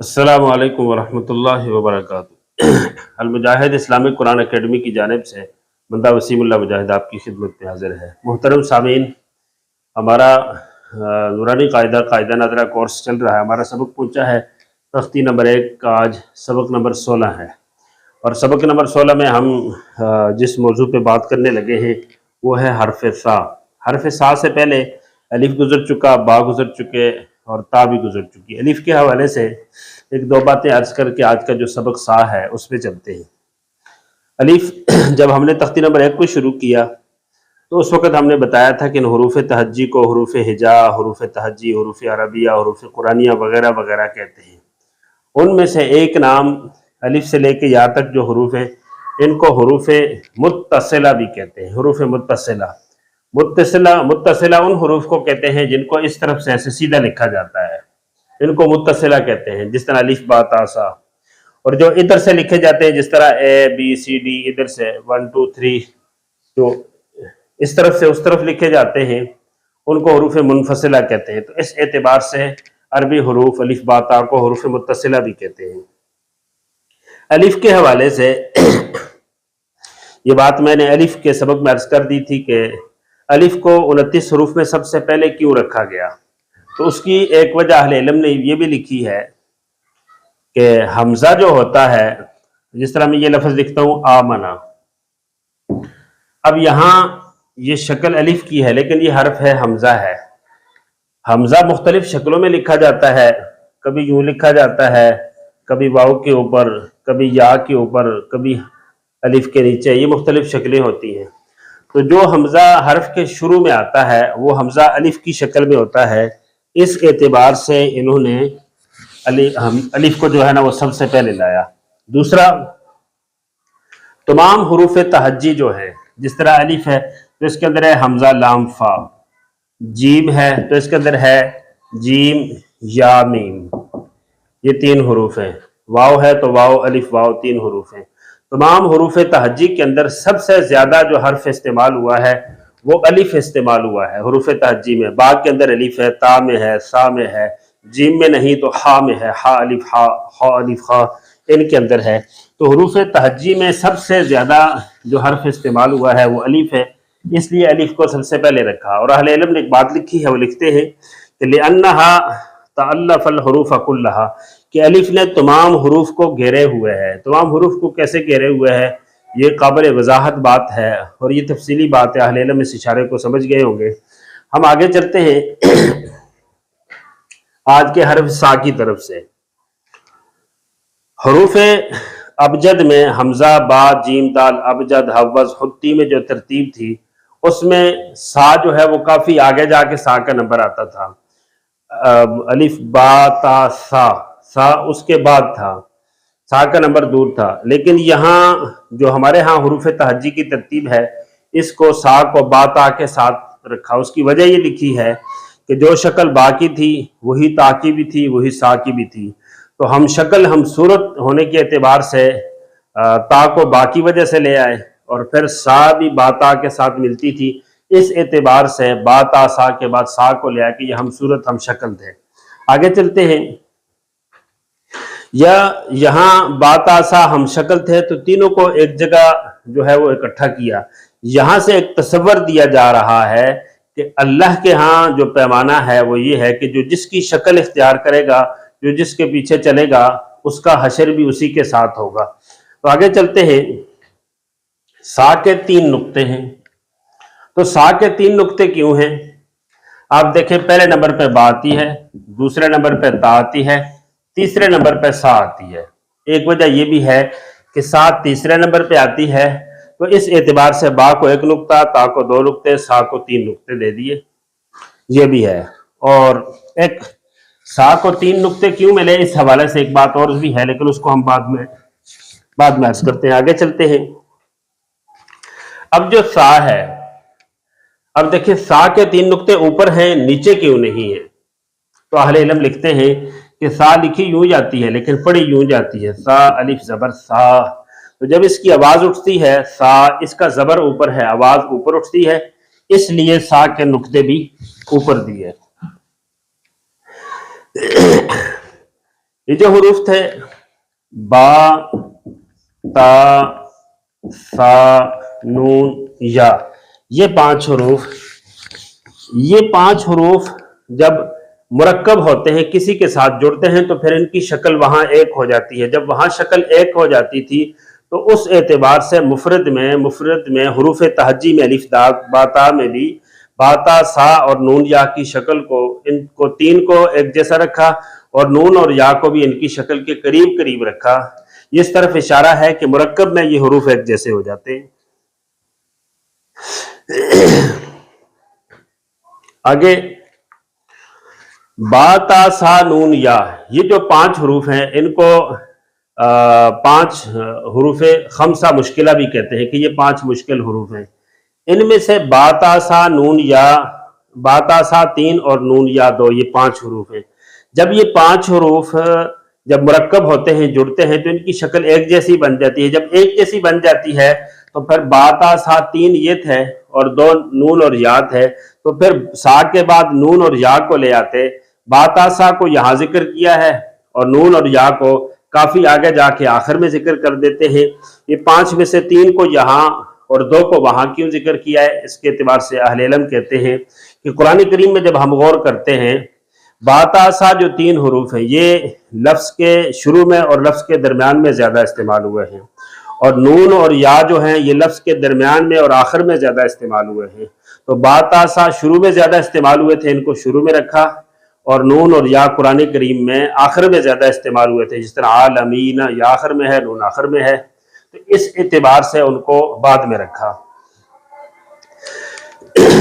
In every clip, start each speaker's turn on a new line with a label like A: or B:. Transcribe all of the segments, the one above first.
A: अस्सलामु अलैकुम वरहमतुल्लाहि वबरकातुहू। अलमुजाहिद इस्लामिक कुरान अकेडमी की जानिब से बंदा वसीमुल्लाह मुजाहिद आपकी खिदमत में हाजिर है। मोहतरम सामीन, हमारा नूरानी कायदा नादरा कोर्स चल रहा है। हमारा सबक पहुंचा है तख्ती नंबर 1 का, आज सबक नंबर 16 है। और सबक नंबर 16 में हम जिस मौजू पे बात करने लगे हैं वो है हरफ सा। हरफ सा से पहले अलिफ गुजर चुका, बा गुजर चुके और ता भी गुजर चुकी। अलिफ के हवाले से एक दो बातें अर्ज करके आज का जो सबक सा है उस पर चलते हैं। अलिफ जब हमने तख्ती नंबर 1 को शुरू किया तो उस वक़्त हमने बताया था कि इन हरूफ तहज्जी को हरूफ हिजा, हरूफ तहज्जी, हरूफ अरबिया, हरूफ कुरानिया वगैरह वगैरह कहते हैं। उनमें से एक नाम अलिफ से लेके या तक जो हरूफ हैं इनको हरूफ मुत्तसिला भी कहते हैं। हरूफ मुत्तसिला मुत्तसिला मुत्तसिला उन हरूफ को कहते हैं जिनको इस तरफ से ऐसे सीधा लिखा जाता है, इनको मुत्तसिला कहते हैं। जिस तरह अलिफ बा ता सा। और जो इधर से लिखे जाते हैं जिस तरह ए बी सी डी, इधर से 1 2 3 जो इस तरफ से उस तरफ लिखे जाते हैं उनको हरूफ मुनफसिला कहते हैं। तो इस एतबार से अरबी हरूफ अलिफ बा ता को हरूफ मुत्तसिला भी कहते हैं। अलिफ के हवाले से ये बात मैंने अलिफ के सबक में अर्ज कर दी थी कि अलिफ को 29 हरूफ में सबसे पहले क्यों रखा गया। तो उसकी एक वजह अहले इल्म ने ये भी लिखी है कि हमजा जो होता है, जिस तरह मैं ये लफ्ज लिखता हूं आमना, अब यहां ये शक्ल अलिफ की है लेकिन ये हर्फ है, हमजा है। हमजा मुख्तलिफ शक्लों में लिखा जाता है, कभी यूं लिखा जाता है, कभी वाव के ऊपर, कभी या के ऊपर, कभी अलिफ के नीचे, ये मुख्तलिफ शक्लें होती हैं। तो जो हमजा हर्फ के शुरू में आता है वो हमजा अलिफ की शक्ल में होता है। इस एतबार से इन्होंने अलिफ को जो है ना वो सबसे पहले लाया। दूसरा, तमाम हरूफ तहज्जी जो है, जिस तरह अलिफ है तो इसके अंदर है हमजा लाम फा, जीम है तो इसके अंदर है जीम या मीम, ये 3 हरूफ हैं। वाव है तो वाव अलिफ वाव 3 हरूफ हैं। तमाम हरूफ तहज्जी के अंदर सबसे ज्यादा जो हर्फ इस्तेमाल हुआ है वो अलिफ इस्तेमाल हुआ है हरूफ तहज्जी में। बाग के अंदर अलिफ है, ता में है, सा में है, जीम में नहीं तो हा में है, हा अलिफ हा अलिफ हा, इनके अंदर है। तो हरूफ तहज्जी में सबसे ज्यादा जो हर्फ इस्तेमाल हुआ है वो अलिफ है, इसलिए अलिफ को सबसे पहले रखा। और अहले इल्म ने एक बात लिखी है, वो लिखते हैं कि लिअन्नहा तअल्लफ़ल हुरूफ़ कुल्लहा, कि अलिफ ने तमाम हरूफ को घेरे हुए है। तमाम हरूफ को कैसे घेरे हुए है ये काबिल वजाहत बात है और ये तफसीली बात है, अहले इल्म इस इशारे को समझ गए होंगे। हम आगे चलते हैं आज के हर्फ सा की तरफ से। हरूफ अबजद में हमजा बा जीम दाल अबजद हवज हुत्ती में जो तरतीब थी उसमें सा जो है वो काफी आगे जाके सा का नंबर आता था। अलिफ बा ता सा, सा उसके बाद था, सा का नंबर दूर था। लेकिन यहाँ जो हमारे यहाँ हरूफ तहज्जी की तरतीब है इसको सा को बा ता के साथ रखा। उसकी वजह ये लिखी है कि जो शक्ल बा की थी वही ता की भी थी, वही सा की भी थी। तो हम शक्ल हम सूरत होने के एतबार से ता को बा की वजह से ले आए और फिर सा भी बा ता के साथ मिलती थी। इस एतबार से बा ता सा के बाद सा को ले आए कि ये हम सूरत हम शक्ल थे। आगे चलते हैं। या यहाँ बा ता सा हम शक्ल थे तो तीनों को एक जगह जो है वो इकट्ठा किया। यहाँ से एक तस्वर दिया जा रहा है कि अल्लाह के यहाँ जो पैमाना है वो ये है कि जो जिसकी शक्ल इख्तियार करेगा, जो जिसके पीछे चलेगा, उसका हशर भी उसी के साथ होगा। तो आगे चलते हैं। सा के 3 नुक्ते हैं। तो सा के 3 नुक्ते क्यों हैं? आप देखें, पहले नंबर पे बा आती है, दूसरे नंबर पे ता आती है, तीसरे नंबर पे सा आती है। एक वजह यह भी है कि सा तीसरे नंबर पे आती है तो इस एतबार से बा को 1 नुक्ता, ता को 2 नुक्ते, सा को 3 नुक्ते दे दिए, ये भी है। और एक सा को 3 नुक्ते क्यों मिले इस हवाले से एक बात और भी है, लेकिन उसको हम बाद में अर्ज करते हैं। आगे चलते हैं। अब जो सा है, अब देखिए सा के 3 नुक्ते ऊपर हैं, नीचे क्यों नहीं है? तो अहले इल्म लिखते हैं कि सा लिखी यूं जाती है लेकिन पढ़ी यूं जाती है, सा अलिफ जबर सा। तो जब इसकी आवाज उठती है सा, इसका जबर ऊपर है, आवाज ऊपर उठती है, इसलिए सा के नुक्ते भी ऊपर दिए। ये जो हरूफ थे बा, ता, सा, नून, या, ये पांच हरूफ जब मुरक्कब होते हैं, किसी के साथ जुड़ते हैं, तो फिर इनकी शक्ल वहां एक हो जाती है। जब वहां शक्ल एक हो जाती थी तो उस एतबार से मुफरद में हरूफ तहज्जी में अलिफ दा बाता में भी बाता सा और नून या की शक्ल को, इनको तीन को एक जैसा रखा और नून और या को भी इनकी शक्ल के करीब करीब रखा। इस तरफ इशारा है कि मुरक्कब में ये हरूफ एक जैसे हो जाते हैं। आगे बाता सा नून या, ये जो पांच हरूफ हैं इनको पांच हरूफ खमसा मुश्किला भी कहते हैं कि ये पांच मुश्किल हरूफ हैं। इनमें से बाता सा नून या, बाता सा तीन और नून या दो, ये पांच हरूफ हैं। जब ये पांच हरूफ जब मुरक्कब होते हैं, जुड़ते हैं, तो इनकी शक्ल एक जैसी बन जाती है। जब एक जैसी बन जाती है तो फिर बाता सा तीन ये थे और दो नून और या थे, तो फिर सा के बाद नून और या को ले आते। बाता सा को यहां जिक्र किया है और नून और या को काफी आगे जाके आखिर में जिक्र कर देते हैं। ये पांच में से तीन को यहाँ और दो को वहां क्यों जिक्र किया है, इसके एतबार से अहले इल्म कहते हैं कि कुरान करीम में जब हम गौर करते हैं, बातासा जो तीन हरूफ है ये लफ्ज के शुरू में और लफ्ज के दरमियान में ज्यादा इस्तेमाल हुए हैं, और नून और या जो हैं ये लफ्ज के दरमियान में और आखिर में ज्यादा इस्तेमाल हुए हैं। तो बातासा शुरू में ज्यादा इस्तेमाल हुए थे, इनको शुरू में रखा, और नून और या कुरान करीम में आखिर में ज्यादा इस्तेमाल हुए थे, जिस तरह आलमीन या आखिर में है, नून आखिर में है, तो इस एतबार से उनको बाद में रखा।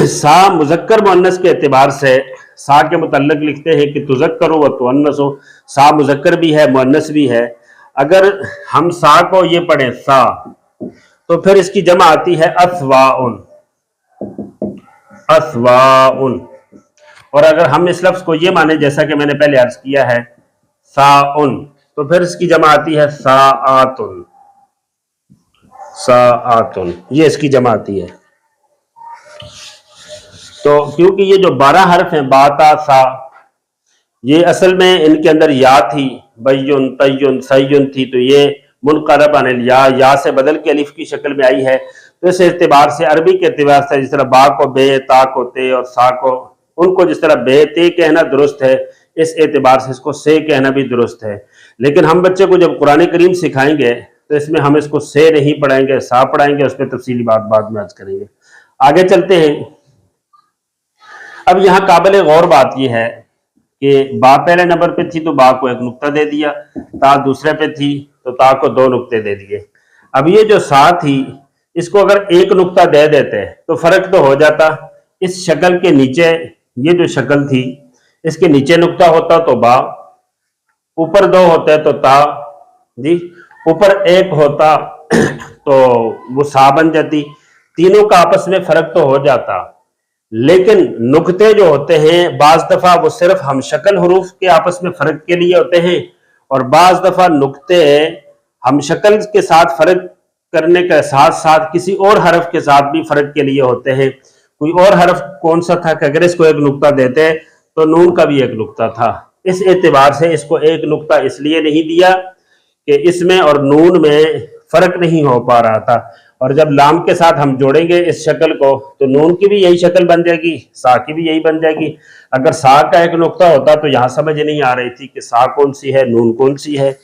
A: सा मुजक्कर मुअन्नस के एतबार से सा के मुतल्लिक लिखते हैं कि तुज़क्करु व तुअन्नसु, सा मुजक्कर भी है मुअन्नस भी है। अगर हम सा को ये पढ़ें सा, तो फिर इसकी जमा आती है अस्वाउन, अस्वाउन। और अगर हम इस लफ्ज को ये माने जैसा कि मैंने पहले अर्ज किया है साउन, तो फिर इसकी जमा आती है साआतुन, साआतुन, ये इसकी जमा आती है। तो क्योंकि ये जो 12 हर्फ हैं बाता सा, ये असल में इनके अंदर या थी, बय्युन तय्युन सय्युन थी, तो ये मुनक़रब अनिल या से बदल के अलिफ की शक्ल में आई है। तो इस एतबार से अरबी के एतबार से जिस तरह बा को बे, ता को ते और सा को, उनको जिस तरह बे ते कहना दुरुस्त है, इस एतबार से इसको से कहना भी दुरुस्त है। लेकिन हम बच्चे को जब कुरान करीम सिखाएंगे तो इसमें हम इसको से नहीं पढ़ाएंगे, सा पढ़ाएंगे, उस पर तफसीली बात बाद में आज करेंगे। आगे चलते हैं। अब यहाँ काबिल गौर बात यह है कि बा पहले नंबर पे थी तो बा को एक नुक्ता दे दिया, ता दूसरे पे थी तो ता को दो नुक्ते दे दिए। अब ये जो सा थी इसको अगर एक नुक्ता दे देते तो फर्क तो हो जाता। इस शक्ल के नीचे ये जो शक्ल थी इसके नीचे नुक्ता होता तो बा, ऊपर दो होते तो ता जी, ऊपर एक होता तो वो सा बन जाती। तीनों का आपस में फर्क तो हो जाता, लेकिन नुक्ते जो होते हैं बाज दफा वो सिर्फ हम शक्ल हरूफ के आपस में फर्क के लिए होते हैं, और बाज दफा नुक्ते हम शक्ल के साथ फर्क करने के साथ साथ किसी और हरफ के साथ भी फर्क के लिए होते हैं। कोई और हरफ कौन सा था कि अगर इसको एक नुक्ता देते तो नून का भी एक नुक्ता था। इस एतबार से इसको एक नुक्ता इसलिए नहीं दिया कि इसमें और नून में फर्क नहीं हो पा रहा था, और जब लाम के साथ हम जोड़ेंगे इस शक्ल को तो नून की भी यही शक्ल बन जाएगी, सा की भी यही बन जाएगी। अगर सा का एक नुक्ता होता तो यहां समझ नहीं आ रही थी कि सा कौन सी है, नून कौन सी है।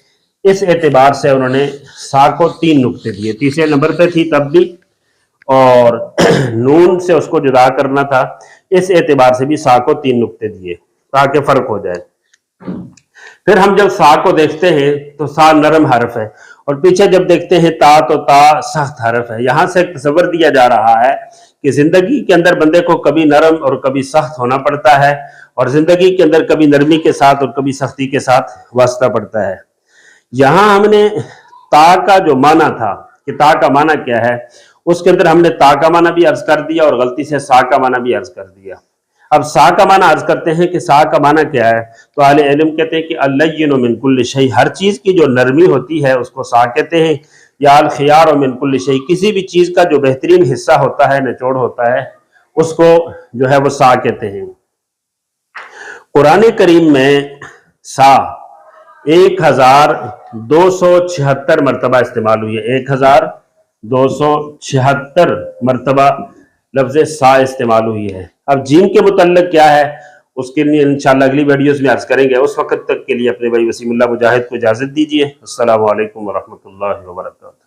A: इस एतबार से उन्होंने सा को 3 नुक्ते दिए, तीसरे नंबर पे थी तब भी, और नून से उसको जुदा करना था, इस एतबार से भी सा को 3 नुक्ते दिए ताकि फर्क हो जाए। फिर हम जब सा को देखते हैं तो सा नरम हरफ है, और पीछे जब देखते हैं ता तो ता सख्त हरफ है। यहां से एक तस्वर दिया जा रहा है कि जिंदगी के अंदर बंदे को कभी नरम और कभी सख्त होना पड़ता है, और जिंदगी के अंदर कभी नरमी के साथ और कभी सख्ती के साथ वास्ता पड़ता है। यहां हमने ता का जो माना था कि ता का माना क्या है, उसके अंदर हमने ता का माना भी अर्ज कर दिया और गलती से सा का माना भी अर्ज कर दिया। अब सा का माना अर्ज करते हैं कि सा का माना क्या है, तो आले इल्म कहते हैं कि अल्लय्यिनु मिन कुल्लि शै, हर चीज की जो नरमी होती है उसको सा कहते हैं, या अल खियारु मिन कुल्लि शै, किसी भी चीज का जो बेहतरीन हिस्सा होता है, निचोड़ होता है, उसको जो है वो सा कहते हैं। कुरान करीम में सा 1276 مرتبہ استعمال ہوئی ہے، 1276 مرتبہ لفظ سا استعمال ہوئی ہے۔ اب جیم کے متعلق کیا ہے اس کے لیے انشاءاللہ اگلی ویڈیوز میں عرض کریں گے۔ اس وقت تک کے لیے اپنے بھائی وسیم اللہ مجاہد کو اجازت دیجیے۔ السلام علیکم ورحمۃ اللہ وبرکاتہ۔